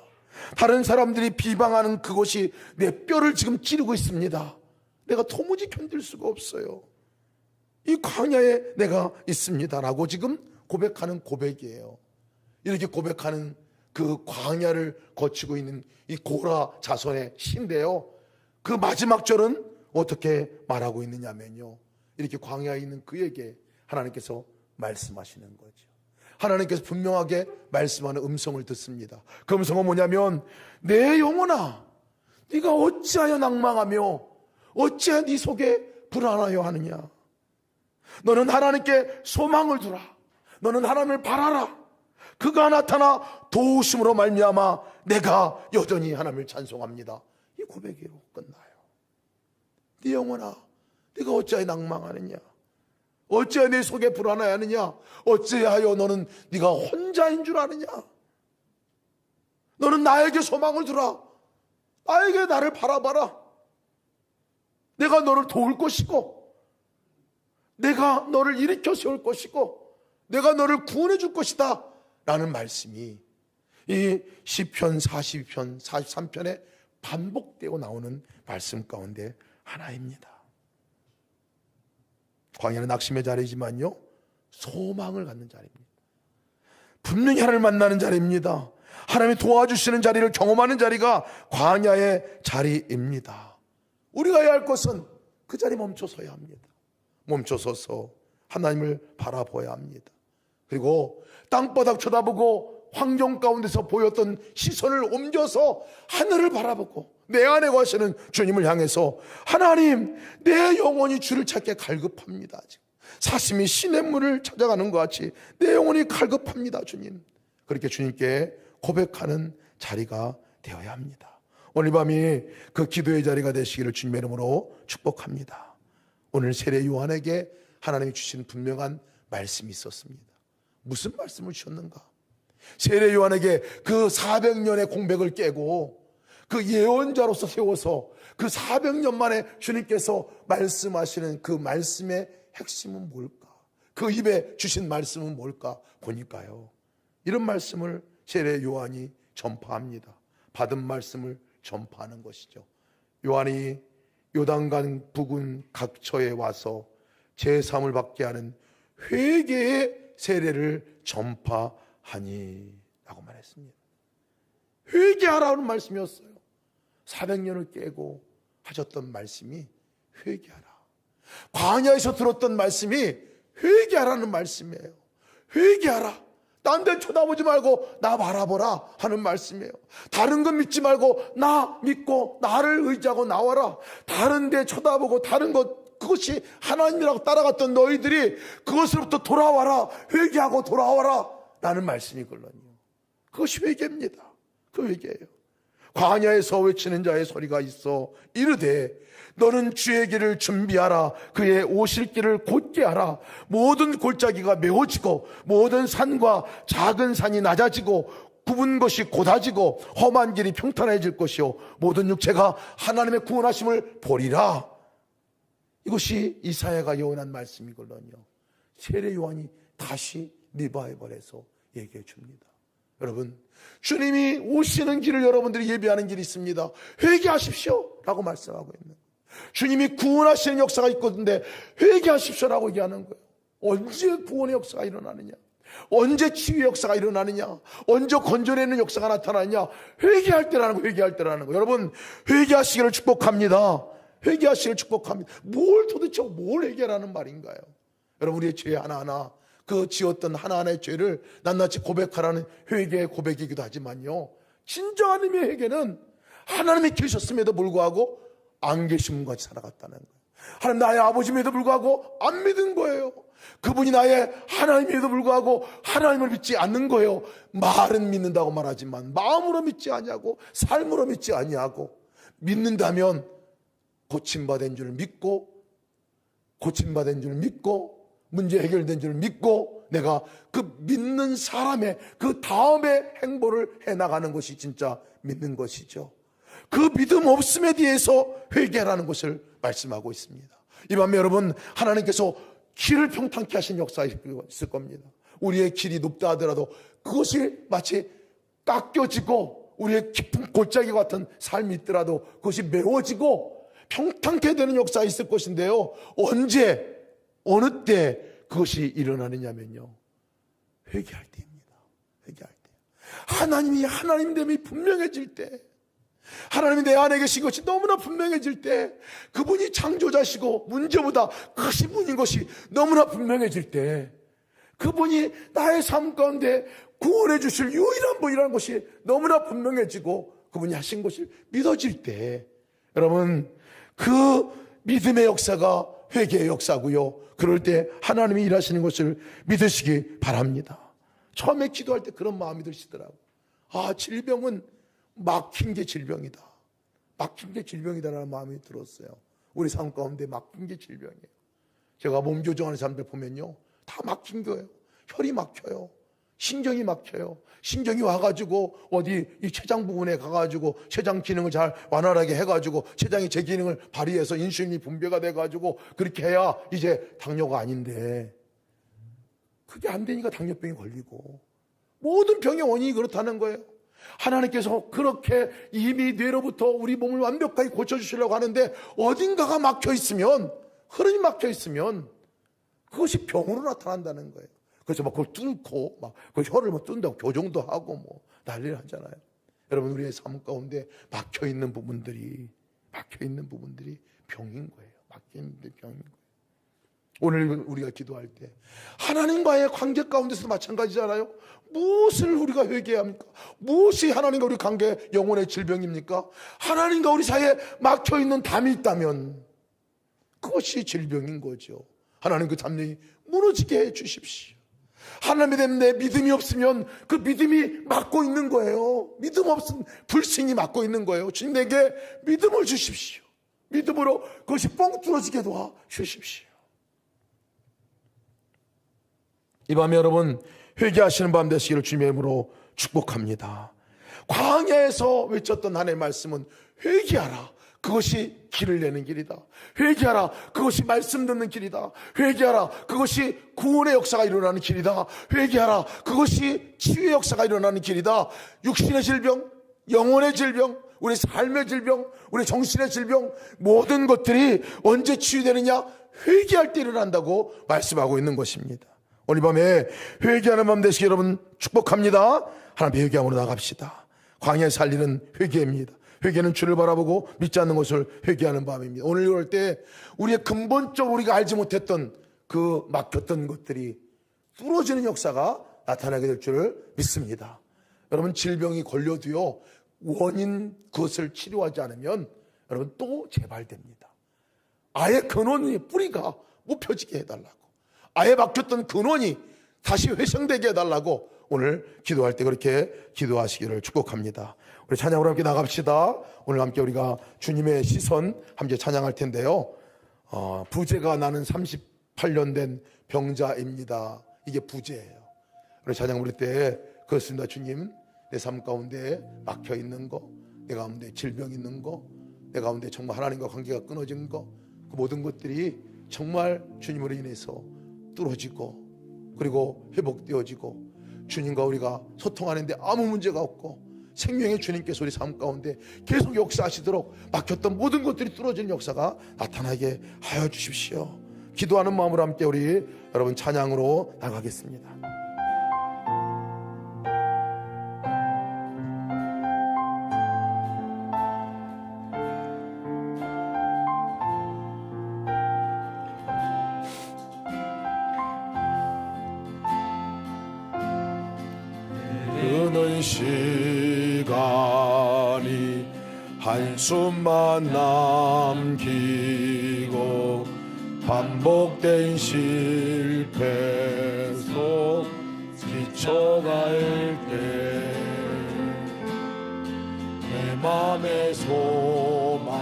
다른 사람들이 비방하는 그것이 내 뼈를 지금 찌르고 있습니다. 내가 도무지 견딜 수가 없어요. 이 광야에 내가 있습니다 라고 지금 고백하는 고백이에요. 이렇게 고백하는 그 광야를 거치고 있는 이 고라 자손의 시인데요, 그 마지막 절은 어떻게 말하고 있느냐면요, 이렇게 광야에 있는 그에게 하나님께서 말씀하시는 거죠. 하나님께서 분명하게 말씀하는 음성을 듣습니다. 그 음성은 뭐냐면, 내 영혼아, 네가 어찌하여 낭망하며 어찌하여 네 속에 불안하여 하느냐. 너는 하나님께 소망을 두라. 너는 하나님을 바라라. 그가 나타나 도우심으로 말미암아 내가 여전히 하나님을 찬송합니다. 이 고백으로 끝나요. 네 영혼아, 네가 어찌하여 낭망하느냐, 어찌하여 네 속에 불안해하느냐, 어찌하여 너는 네가 혼자인 줄 아느냐. 너는 나에게 소망을 두라. 나에게 나를 바라봐라. 내가 너를 도울 것이고, 내가 너를 일으켜 세울 것이고, 내가 너를 구원해 줄 것이다 라는 말씀이 이 시편 42편 43편에 반복되고 나오는 말씀 가운데 하나입니다. 광야는 낙심의 자리지만요, 소망을 갖는 자리입니다. 분명히 하나님을 만나는 자리입니다. 하나님이 도와주시는 자리를 경험하는 자리가 광야의 자리입니다. 우리가 해야 할 것은 그 자리 멈춰서야 합니다. 멈춰서서 하나님을 바라봐야 합니다. 그리고 땅바닥 쳐다보고 환경 가운데서 보였던 시선을 옮겨서 하늘을 바라보고 내 안에 거하시는 주님을 향해서, 하나님, 내 영혼이 주를 찾게 갈급합니다. 사슴이 시냇물을 찾아가는 것 같이 내 영혼이 갈급합니다. 주님, 그렇게 주님께 고백하는 자리가 되어야 합니다. 오늘 밤이 그 기도의 자리가 되시기를 주님의 이름으로 축복합니다. 오늘 세례 요한에게 하나님이 주신 분명한 말씀이 있었습니다. 무슨 말씀을 주셨는가? 세례 요한에게 그 400년의 공백을 깨고 그 예언자로서 세워서 그 400년 만에 주님께서 말씀하시는 그 말씀의 핵심은 뭘까? 그 입에 주신 말씀은 뭘까? 보니까요, 이런 말씀을 세례 요한이 전파합니다. 받은 말씀을 전파하는 것이죠. 요한이 요단강 부근 각처에 와서 제3을 받게 하는 회개의 세례를 전파하니 라고 말했습니다. 회개하라는 말씀이었어요. 400년을 깨고 하셨던 말씀이 회개하라. 광야에서 들었던 말씀이 회개하라는 말씀이에요. 회개하라. 딴 데 쳐다보지 말고 나 바라보라 하는 말씀이에요. 다른 것 믿지 말고 나 믿고 나를 의지하고 나와라. 다른 데 쳐다보고 다른 것, 그것이 하나님이라고 따라갔던 너희들이 그것으로부터 돌아와라. 회개하고 돌아와라 라는 말씀이거든요. 그것이 회개입니다. 그 회개예요. 광야에서 외치는 자의 소리가 있어 이르되 너는 주의 길을 준비하라. 그의 오실 길을 곧게 하라. 모든 골짜기가 메워지고 모든 산과 작은 산이 낮아지고 굽은 것이 곧아지고 험한 길이 평탄해질 것이요 모든 육체가 하나님의 구원하심을 보리라. 이것이 이사야가 예언한 말씀이거든요. 세례 요한이 다시 리바이벌에서 얘기해 줍니다. 여러분, 주님이 오시는 길을 여러분들이 예비하는 길이 있습니다. 회개하십시오 라고 말씀하고 있는 거예요. 주님이 구원하시는 역사가 있거든요. 회개하십시오 라고 얘기하는 거예요. 언제 구원의 역사가 일어나느냐, 언제 치유의 역사가 일어나느냐, 언제 건져내는 역사가 나타나느냐, 회개할 때라는 거예요. 회개할 때라는 거예요. 여러분, 회개하시기를 축복합니다. 회개하시기를 축복합니다. 도대체 뭘 회개라는 말인가요? 여러분, 우리의 죄 하나하나, 그 지었던 하나하나의 죄를 낱낱이 고백하라는 회개의 고백이기도 하지만요, 진정한 의미의 회개는 하나님이 계셨음에도 불구하고 안 계신 분 같이 살아갔다는 거예요. 하나님 나의 아버지임에도 불구하고 안 믿은 거예요. 그분이 나의 하나님임에도 불구하고 하나님을 믿지 않는 거예요. 말은 믿는다고 말하지만 마음으로 믿지 아니하고 삶으로 믿지 아니하고, 믿는다면 고침받은 줄 믿고, 고침받은 줄 믿고, 문제 해결된 줄 믿고, 내가 그 믿는 사람의 그 다음의 행보를 해나가는 것이 진짜 믿는 것이죠. 그 믿음 없음에 대해서 회개라는 것을 말씀하고 있습니다. 이 밤에 여러분, 하나님께서 길을 평탄케 하신 역사가 있을 겁니다. 우리의 길이 높다 하더라도 그것이 마치 깎여지고 우리의 깊은 골짜기 같은 삶이 있더라도 그것이 메워지고 평탄케 되는 역사가 있을 것인데요, 언제, 어느 때 그것이 일어나느냐면요, 회개할 때입니다. 회개할 때. 하나님이 하나님됨이 분명해질 때, 하나님이 내 안에 계신 것이 너무나 분명해질 때, 그분이 창조자시고 문제보다 크신 분인 것이 너무나 분명해질 때, 그분이 나의 삶 가운데 구원해 주실 유일한 분이라는 것이 너무나 분명해지고 그분이 하신 것을 믿어질 때, 여러분, 그 믿음의 역사가 회개의 역사고요, 그럴 때 하나님이 일하시는 것을 믿으시기 바랍니다. 처음에 기도할 때 그런 마음이 드시더라고요. 아, 질병은 막힌 게 질병이다, 막힌 게 질병이다라는 마음이 들었어요. 우리 삶 가운데 막힌 게 질병이에요. 제가 몸 교정하는 사람들 보면요, 다 막힌 거예요. 혈이 막혀요, 신경이 막혀요. 신경이 와가지고 어디 이 췌장 부분에 가가지고 췌장 기능을 잘 완활하게 해가지고 췌장이 제 기능을 발휘해서 인슐린이 분비가 돼가지고 그렇게 해야 이제 당뇨가 아닌데, 그게 안 되니까 당뇨병이 걸리고 모든 병의 원인이 그렇다는 거예요. 하나님께서 그렇게 이미 뇌로부터 우리 몸을 완벽하게 고쳐주시려고 하는데, 어딘가가 막혀있으면, 흐름이 막혀있으면 그것이 병으로 나타난다는 거예요. 그래서 막 그걸 뚫고 막 그 혀를 뭐 뚫는다고 교정도 하고 뭐 난리를 하잖아요. 여러분, 우리의 삶 가운데 막혀있는 부분들이 병인 거예요. 막혀있는 게 병인 거예요. 오늘 우리가 기도할 때 하나님과의 관계 가운데서도 마찬가지잖아요. 무엇을 우리가 회개해야 합니까? 무엇이 하나님과 우리 관계 영혼의 질병입니까? 하나님과 우리 사이에 막혀있는 담이 있다면 그것이 질병인 거죠. 하나님 그 담이 무너지게 해 주십시오. 하나님에 대한 내 믿음이 없으면 그 믿음이 막고 있는 거예요. 믿음 없은 불신이 막고 있는 거예요. 주님, 내게 믿음을 주십시오. 믿음으로 그것이 뻥 뚫어지게 도와 주십시오. 이 밤에 여러분, 회개하시는 밤 되시기를 주님의 이름으로 축복합니다. 광야에서 외쳤던 하나님의 말씀은 회개하라, 그것이 길을 내는 길이다. 회개하라, 그것이 말씀 듣는 길이다. 회개하라, 그것이 구원의 역사가 일어나는 길이다. 회개하라, 그것이 치유의 역사가 일어나는 길이다. 육신의 질병, 영혼의 질병, 우리 삶의 질병, 우리 정신의 질병, 모든 것들이 언제 치유되느냐? 회개할 때 일어난다고 말씀하고 있는 것입니다. 오늘 밤에 회개하는 밤 되시기 여러분 축복합니다. 하나님의 회개함으로 나갑시다. 광야에 살리는 회개입니다. 회개는 주를 바라보고 믿지 않는 것을 회개하는 밤입니다. 오늘 이럴 때 우리의 근본적으로 우리가 알지 못했던 그 막혔던 것들이 뚫어지는 역사가 나타나게 될 줄을 믿습니다. 여러분, 질병이 걸려도요, 원인 그것을 치료하지 않으면 여러분 또 재발됩니다. 아예 근원이, 뿌리가 못 펴지게 해달라고, 아예 막혔던 근원이 다시 회생되게 해달라고 오늘 기도할 때 그렇게 기도하시기를 축복합니다. 우리 찬양으로 함께 나갑시다. 오늘 함께 우리가 주님의 시선 함께 찬양할 텐데요, 부제가 나는 38년 된 병자입니다. 이게 부제예요. 우리 찬양 부를 때 그렇습니다. 주님, 내 삶 가운데 막혀 있는 거, 내 가운데 질병 있는 거, 내 가운데 정말 하나님과 관계가 끊어진 거, 그 모든 것들이 정말 주님으로 인해서 뚫어지고 그리고 회복되어지고 주님과 우리가 소통하는데 아무 문제가 없고 생명의 주님께서 우리 삶 가운데 계속 역사하시도록 막혔던 모든 것들이 뚫어지는 역사가 나타나게 하여 주십시오. 기도하는 마음으로 함께 우리 여러분 찬양으로 나가겠습니다. 흐르는 시간이 한숨만 남기고 반복된 실패 속 지쳐갈 때 내 맘의 소망이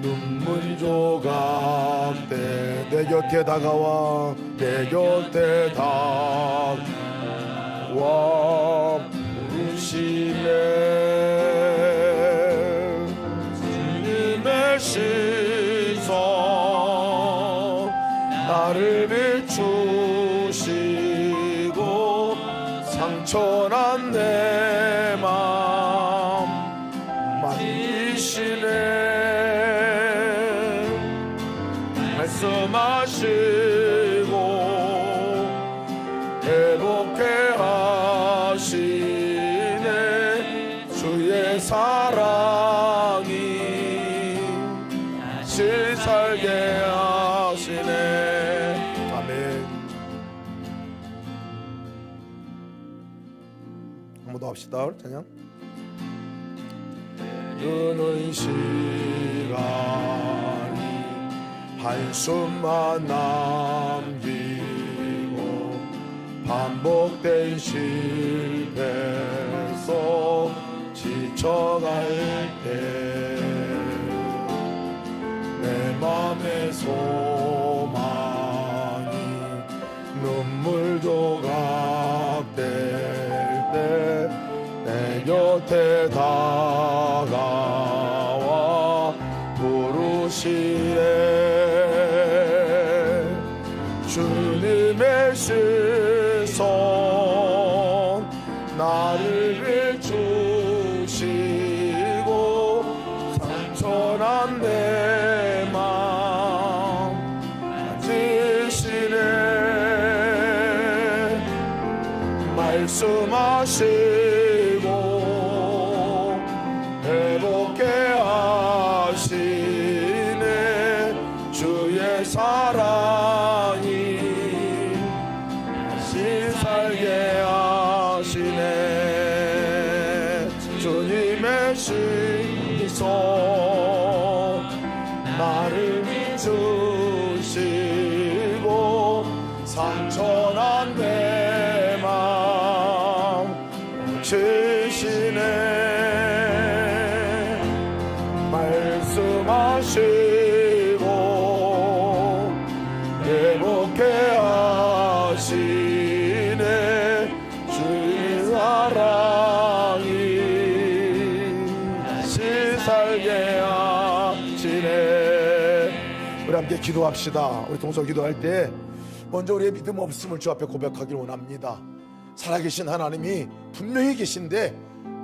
눈물 조각 때 내 곁에 다가와 내 곁에 다가와 부르시네. 주님의 시선 나를 비추시고 상처난 내 맘 만지시네. 말씀하시고 회복해 하시네. 주의 사랑이 다시 살게 하시네. 아멘. 한 번 더 합시다. 찬양. 흐르는 시간이 한숨만 남기고 반복된 실패 속 지쳐갈 때 내 맘의 소망이 눈물 조각될 때 내 곁에 다가와 부르시네. 주님의 시선 나를 비추시고 상처난 내 맘 만지시네. 말씀하시고 회복해 하시네. 주의 사랑이 다시 살게 하시네. 주님의 시선 나를 비추시고 상처난 내 맘 고치시네. 말씀하시고 회복해 하시네. 주의 사랑이 다시 살게 하시네. 우리 함께 기도합시다. 우리 동서 기도할 때 먼저 우리의 믿음 없음을 주 앞에 고백하기를 원합니다. 살아계신 하나님이 분명히 계신데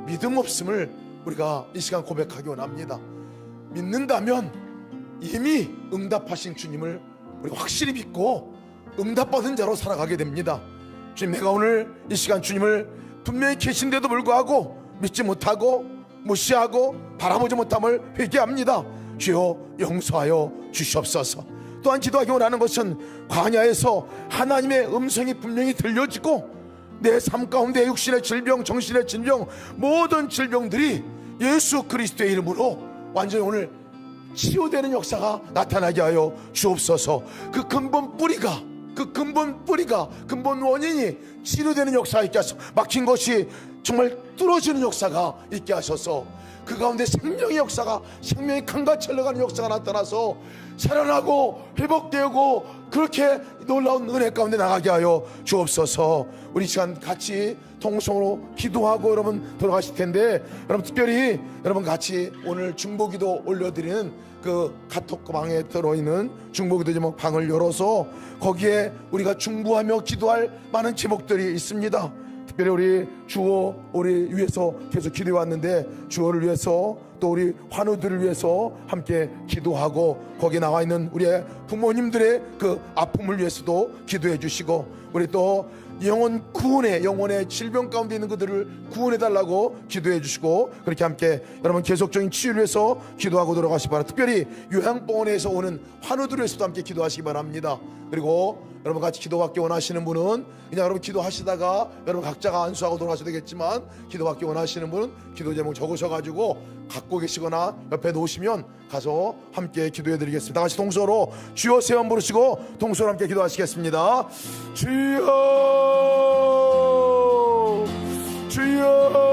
믿음 없음을 우리가 이 시간 고백하기 원합니다. 믿는다면 이미 응답하신 주님을 우리가 확실히 믿고 응답받은 자로 살아가게 됩니다. 주님, 내가 오늘 이 시간 주님을 분명히 계신데도 불구하고 믿지 못하고 무시하고 바라보지 못함을 회개합니다. 주여 용서하여 주시옵소서. 또한 기도하기 원하는 것은 광야에서 하나님의 음성이 분명히 들려지고 내 삶 가운데 육신의 질병, 정신의 질병, 모든 질병들이 예수 그리스도의 이름으로 완전히 오늘 치유되는 역사가 나타나게 하여 주옵소서. 그 근본 뿌리가 근본 원인이 치료되는 역사가 있게 하소서. 막힌 것이 정말 뚫어지는 역사가 있게 하셔서 그 가운데 생명의 역사가, 생명이 강같이 흘러가는 역사가 나타나서 살아나고 회복되고 그렇게 놀라운 은혜 가운데 나가게 하여 주옵소서. 우리 시간 같이 통성으로 기도하고 여러분 돌아가실 텐데, 여러분 특별히 여러분 같이 오늘 중보기도 올려드리는 그 카톡방에 들어있는 중보기도 제목 방을 열어서 거기에 우리가 중보하며 기도할 많은 제목들이 있습니다. 특별히 우리 주호 우리 위해서 계속 기도해 왔는데, 주호를 위해서 또 우리 환우들을 위해서 함께 기도하고, 거기에 나와 있는 우리의 부모님들의 그 아픔을 위해서도 기도해 주시고, 우리 또 영혼 구원에, 영혼의 질병 가운데 있는 그들을 구원해 달라고 기도해 주시고, 그렇게 함께 여러분 계속적인 치유를 위해서 기도하고 돌아가시기 바랍니다. 특별히 요양병원에서 오는 환우들을 위해서도 함께 기도하시기 바랍니다. 그리고 여러분 같이 기도받기 원하시는 분은 그냥 여러분 기도하시다가 여러분 각자가 안수하고 돌아가셔도 되겠지만, 기도받기 원하시는 분은 기도 제목 적으셔가지고 갖고 계시거나 옆에 놓으시면 가서 함께 기도해 드리겠습니다. 다 같이 동서로 주여 세 번 부르시고 동서로 함께 기도하시겠습니다. 주여 주여